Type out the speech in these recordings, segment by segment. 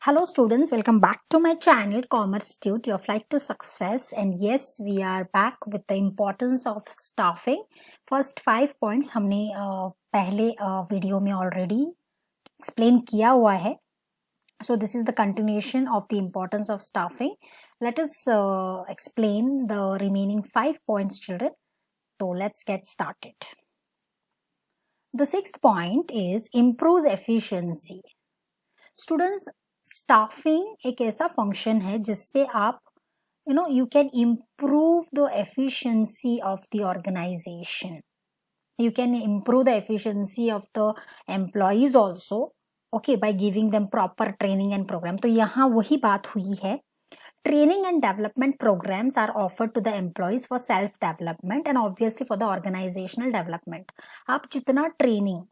Hello students, welcome back to my channel Commerce Tute, your flight to success. And yes, we are back with the importance of staffing. First 5 points हमने पहले video में already explain किया हुआ है. So this is the continuation of the importance of staffing. Let us explain the remaining 5 points, children. So let's get started. The sixth point is improves efficiency. Students, staffing एक ऐसा function है जिससे आप you can improve the efficiency of the organization. You can improve the efficiency of the employees also, okay, by giving them proper training and program. तो यहाँ वही बात हुई है. Training and development programs are offered to the employees for self development and obviously for the organizational development. आप जितना training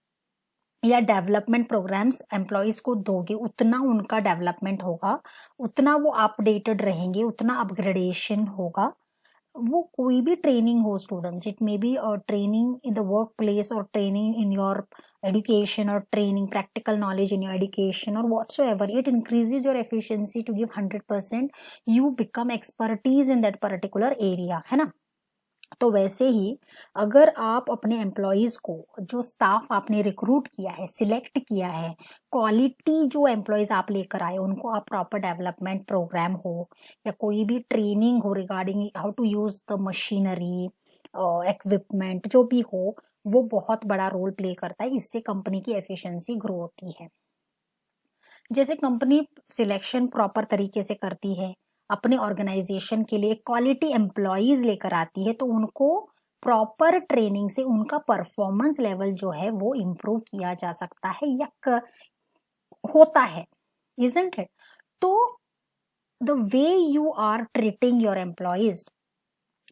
या development programmes employees को दोगे उतना उनका डेवलपमेंट होगा, उतना वो अपडेटेड रहेंगे, उतना अपग्रेडेशन होगा. वो कोई भी ट्रेनिंग हो students, it may be training in the work place और training in your education or training, practical knowledge in your education or whatsoever, it increases your efficiency to give 100%. You become expertise in that particular area, है ना. तो वैसे ही अगर आप अपने employees को, जो स्टाफ आपने रिक्रूट किया है, सिलेक्ट किया है, क्वालिटी जो एम्प्लॉयज आप लेकर आए, उनको आप प्रॉपर डेवलपमेंट प्रोग्राम हो या कोई भी ट्रेनिंग हो regarding how to use the machinery, equipment, जो भी हो, वो बहुत बड़ा रोल प्ले करता है. इससे कंपनी की एफिशिएंसी ग्रो होती है. जैसे कंपनी सिलेक्शन प्रॉपर तरीके से करती है, अपने ऑर्गेनाइजेशन के लिए क्वालिटी एम्प्लॉयज लेकर आती है, तो उनको प्रॉपर ट्रेनिंग से उनका परफॉर्मेंस लेवल जो है वो इम्प्रूव किया जा सकता है या होता है, isn't it? तो the way you are treating your employees,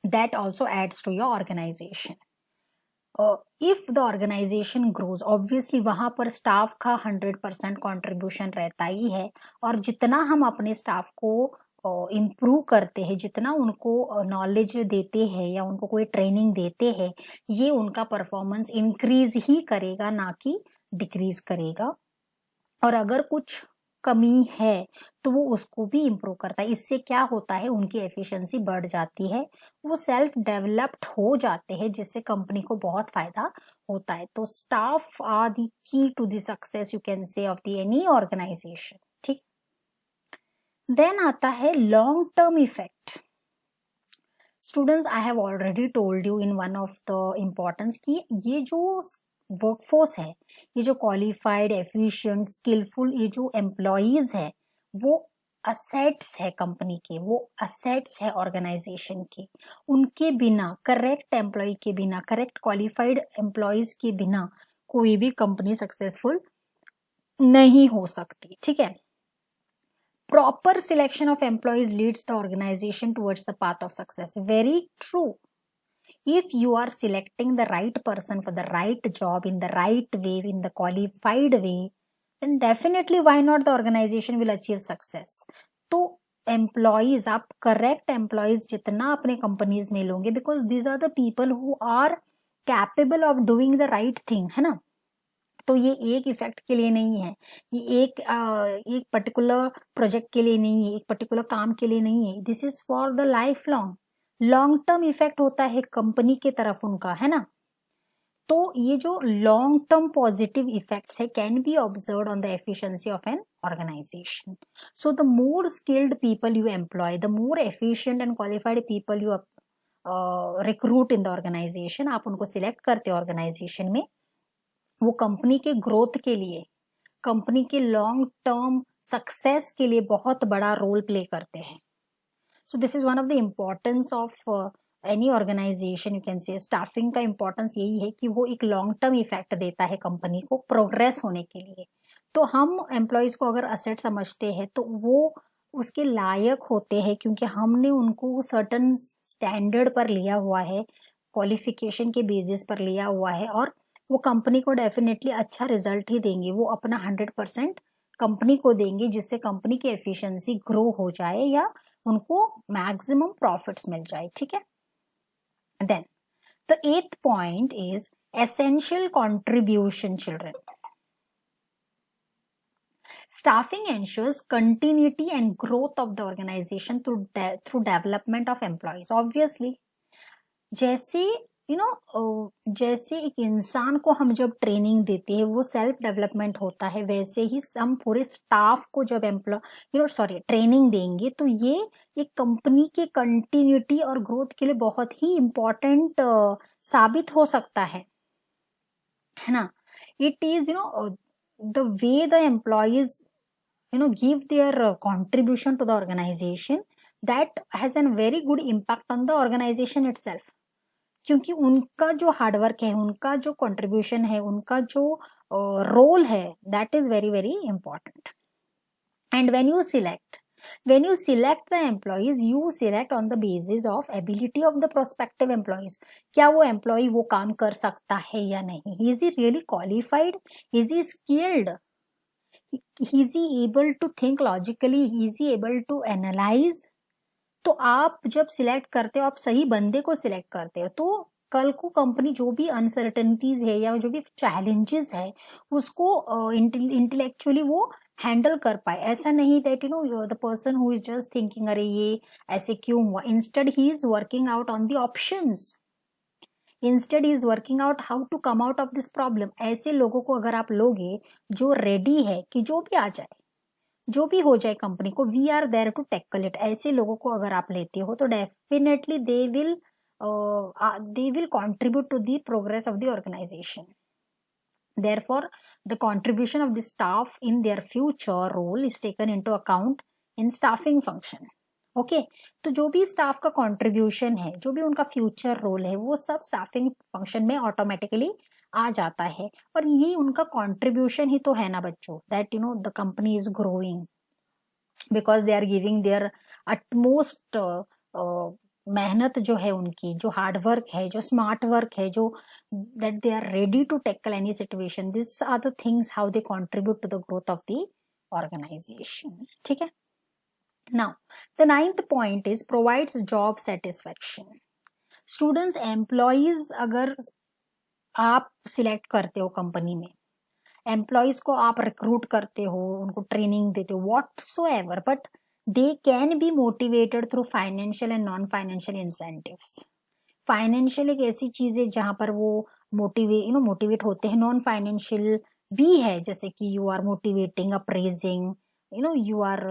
that also adds to your organization. If the organization grows, obviously वहां पर स्टाफ का 100% कॉन्ट्रीब्यूशन रहता ही है, और जितना हम अपने स्टाफ को इम्प्रूव करते हैं, जितना उनको नॉलेज देते हैं या उनको कोई ट्रेनिंग देते हैं, ये उनका परफॉर्मेंस इंक्रीज ही करेगा, ना कि डिक्रीज करेगा. और अगर कुछ कमी है तो वो उसको भी इम्प्रूव करता है. इससे क्या होता है, उनकी एफिशिएंसी बढ़ जाती है, वो सेल्फ डेवलप्ड हो जाते हैं, जिससे कंपनी को बहुत फायदा होता है. तो staff are the key to the success, you can say, of the any organisation. ठीक. देन आता है long term effect. Students, I have already told you in one of the importance कि ये जो वर्कफोर्स है, ये जो क्वालिफाइड, एफिशिएंट, स्किलफुल, ये जो एम्प्लॉयज है, वो असेट्स है कंपनी के, वो असेट्स है ऑर्गेनाइजेशन के. उनके बिना, करेक्ट एम्प्लॉय के बिना, करेक्ट क्वालिफाइड एम्प्लॉयज के बिना कोई भी कंपनी सक्सेसफुल नहीं हो सकती. ठीक है. Proper selection of employees leads the organization towards the path of success. Very true. If you are selecting the right person for the right job in the right way, in the qualified way, then definitely why not the organization will achieve success. तो employees, आप correct employees जितना अपने companies में लोगे, because these are the people who are capable of doing the right thing, है ना. तो ये एक इफेक्ट के लिए नहीं है, ये एक पर्टिकुलर प्रोजेक्ट के लिए नहीं है, एक पर्टिकुलर काम के लिए नहीं है. This is for the life long term effect होता है कंपनी के तरफ उनका, है ना. तो ये जो लॉन्ग टर्म पॉजिटिव इफेक्ट्स है can be observed on the efficiency of an organisation. So the more skilled people you employ, the more efficient and qualified people you recruit in the organisation, आप उनको select करते हो organisation में, वो company के growth के लिए, company के लॉन्ग टर्म सक्सेस के लिए बहुत बड़ा रोल प्ले करते हैं. So this is one of the importance of any organisation. You can say staffing का इम्पोर्टेंस यही है कि वो एक लॉन्ग टर्म इफेक्ट देता है कंपनी को प्रोग्रेस होने के लिए. तो हम एम्प्लॉयज को अगर असेट समझते हैं तो वो उसके लायक होते हैं, क्योंकि हमने उनको सर्टन स्टैंडर्ड पर लिया हुआ है, क्वालिफिकेशन के बेसिस पर लिया हुआ है, और वो कंपनी को डेफिनेटली अच्छा रिजल्ट ही देंगे. वो अपना 100% कंपनी को देंगे, जिससे कंपनी की एफिशिएंसी ग्रो हो जाए या उनको मैक्सिमम प्रॉफिट्स मिल जाए. ठीक है. Then the 8th point is essential contribution. Children, Staffing ensures continuity and growth of the organization through development of employees. Obviously, जैसे जैसे एक इंसान को हम जब ट्रेनिंग देते हैं वो सेल्फ डेवलपमेंट होता है, वैसे ही हम पूरे स्टाफ को जब ट्रेनिंग देंगे तो ये एक कंपनी के कंटिन्यूटी और ग्रोथ के लिए बहुत ही इम्पोर्टेंट साबित हो सकता है ना. It is the way the employees give their contribution to the organization, that has a very good impact on the organization itself. क्योंकि उनका जो हार्डवर्क है, उनका जो कंट्रीब्यूशन है, उनका जो रोल है, that is very very important. And when you select the employees, you select on the basis of ability of the prospective employees. क्या वो employee वो काम कर सकता है या नहीं? Is he really qualified? Is he skilled? Is he able to think logically? Is he able to analyze? तो आप जब सिलेक्ट करते हो, आप सही बंदे को सिलेक्ट करते हो, तो कल को कंपनी जो भी अनसर्टेनिटीज है या जो भी चैलेंजेस है उसको इंटेलेक्चुअली वो हैंडल कर पाए. ऐसा नहीं that the person who is just thinking अरे ये ऐसे क्यों हुआ. Instead he is working out on the options. Instead he is working out how to come out of this problem. ऐसे लोगों को अगर आप लोगे जो रेडी है कि जो भी आ जाए, जो भी हो जाए कंपनी को, we are there to tackle it, ऐसे लोगों को अगर आप लेते हो तो definitely they will contribute to the progress of the organization. Therefore, the contribution of the staff in their future role is taken into account in staffing function. Okay तो जो भी स्टाफ का कंट्रीब्यूशन है, जो भी उनका फ्यूचर रोल है, वो सब स्टाफिंग फंक्शन में ऑटोमेटिकली आ जाता है. और ये उनका कंट्रीब्यूशन ही तो है ना बच्चों, that the company is growing because they are giving their utmost मेहनत जो है उनकी, जो हार्डवर्क है, जो स्मार्ट वर्क है, जो that they are ready to tackle any situation. This are the things how they contribute to the growth of the organisation. ठीक है. Now the 9th point is provides job satisfaction. Students, employees अगर आप select करते हो company में, employees को आप recruit करते हो, उनको ट्रेनिंग देते हो, whatsoever, but they can be motivated through financial and non-financial incentives. Financial एक ऐसी चीज है जहां पर वो मोटिवेट होते हैं. नॉन फाइनेंशियल भी है, जैसे कि you are motivating, appraising, you are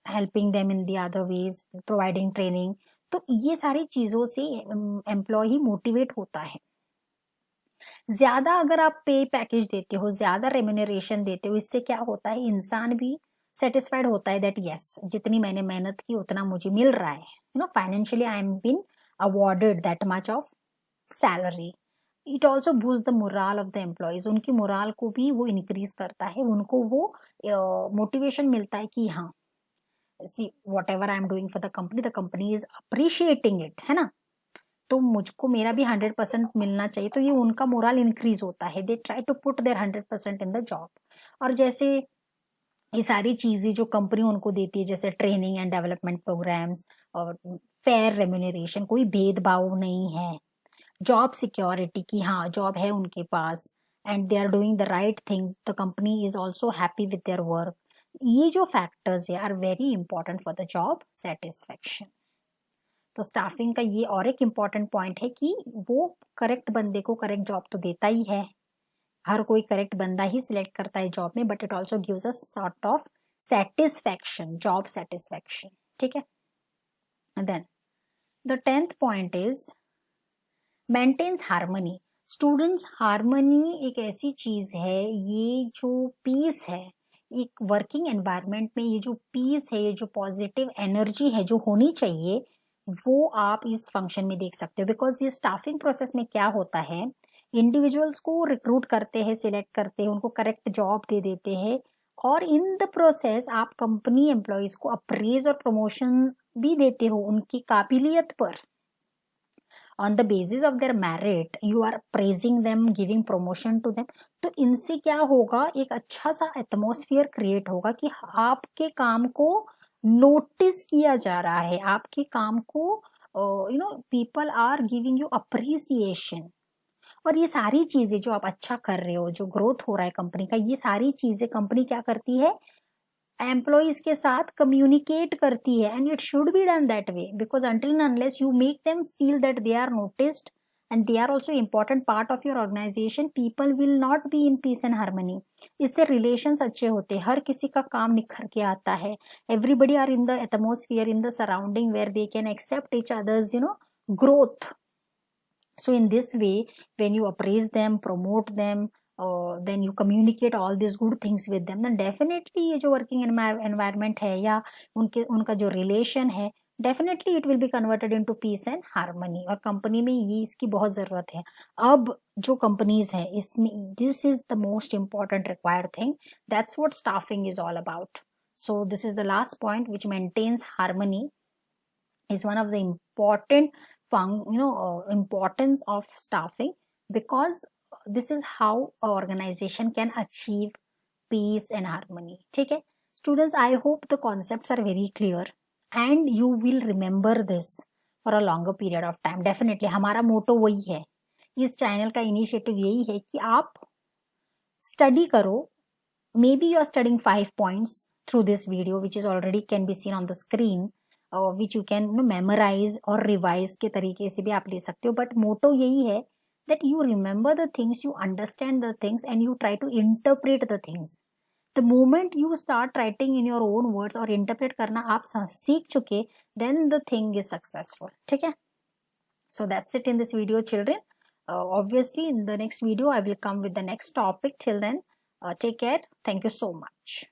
helping them in the other ways, providing training. तो ये सारी चीजों से एम्प्लॉय मोटिवेट होता है. ज्यादा अगर आप पे पैकेज देते हो, ज्यादा रेम्यूनरेशन देते हो, इससे क्या होता है, इंसान भी सेटिस्फाइड होता है दैट यस, जितनी मैंने मेहनत की उतना मुझे मिल रहा है. Financially I am been awarded that much of salary. It also boost the morale of the employees. उनकी मोरल को भी वो इंक्रीज करता है, उनको वो मोटिवेशन मिलता है कि हाँ, see what ever I am doing for the company is appreciating it, है ना. तो मुझको मेरा भी 100% मिलना चाहिए. तो ये उनका मोरल इंक्रीज होता है. They try to put their 100% in the job. और जैसे ये सारी चीजें जो कंपनी उनको देती है, जैसे ट्रेनिंग एंड डेवलपमेंट प्रोग्राम्स और फेयर रेम्यूनरेशन, कोई भेदभाव नहीं है, जॉब सिक्योरिटी की हाँ जॉब है उनके पास, and they are doing the right thing, the company is also happy with their work. ये जो फैक्टर्स है are very important for the job satisfaction. तो स्टाफिंग का ये और एक इम्पॉर्टेंट पॉइंट है कि वो करेक्ट बंदे को करेक्ट जॉब तो देता ही है. हर कोई करेक्ट बंदा ही सिलेक्ट करता है जॉब में, but it also gives a sort of satisfaction, job satisfaction. ठीक है. Then the 10th point is maintains harmony. Students, harmony एक ऐसी चीज है, ये जो पीस है एक वर्किंग एनवायरनमेंट में, ये जो पीस है, ये जो पॉजिटिव एनर्जी है जो होनी चाहिए, वो आप इस फंक्शन में देख सकते हो. बिकॉज ये स्टाफिंग प्रोसेस में क्या होता है, इंडिविजुअल्स को रिक्रूट करते हैं, सिलेक्ट करते हैं, उनको करेक्ट जॉब दे देते हैं, और इन द प्रोसेस आप कंपनी एम्प्लॉयज को अप्रेज और प्रमोशन भी देते हो उनकी काबिलियत पर. On the basis of their merit you are praising them, giving promotion to them. तो इनसे क्या होगा, एक अच्छा सा एटमॉस्फेयर क्रिएट होगा कि आपके काम को नोटिस किया जा रहा है, आपके काम को people are giving you appreciation. और ये सारी चीजें जो आप अच्छा कर रहे हो, जो ग्रोथ हो रहा है कंपनी का, ये सारी चीजें कंपनी क्या करती है, एम्प्लॉइज के साथ कम्युनिकेट करती है, and it should be done that way, because until and unless you make them feel that they are noticed and they are also important part of your organization, people will not be in peace and harmony. इससे relations अच्छे होते हैं, हर किसी का काम निखर के आता है, everybody are in the atmosphere, in the surrounding where they can accept each other's growth. So in this way, when you appraise them, promote them, then you communicate all these good things with them, then definitely ये जो working environment है या उनका जो relation है, definitely it will be converted into peace and harmony. और company में ये इसकी बहुत जरूरत है. अब जो कंपनीज है इसमें this is the most important required thing. That's what staffing is all about. So this is the last point, which maintains harmony, is one of the important importance of staffing, because this is how an organization can achieve peace and harmony. ठीक है students, I hope the concepts are very clear and you will remember this for a longer period of time. Definitely हमारा मोटो वही है, इस channel का initiative यही है कि आप स्टडी करो. Maybe you are studying 5 points through this video, which is already can be seen on the screen, which you can memorize or revise के तरीके से भी आप ले सकते हो. But motto यही है that you remember the things, you understand the things, and you try to interpret the things. The moment you start writing in your own words और interpret करना आप सीख चुके, then the thing is successful. ठीक है? So that's it in this video, children. Obviously in the next video I will come with the next topic. Till then, take care. Thank you so much.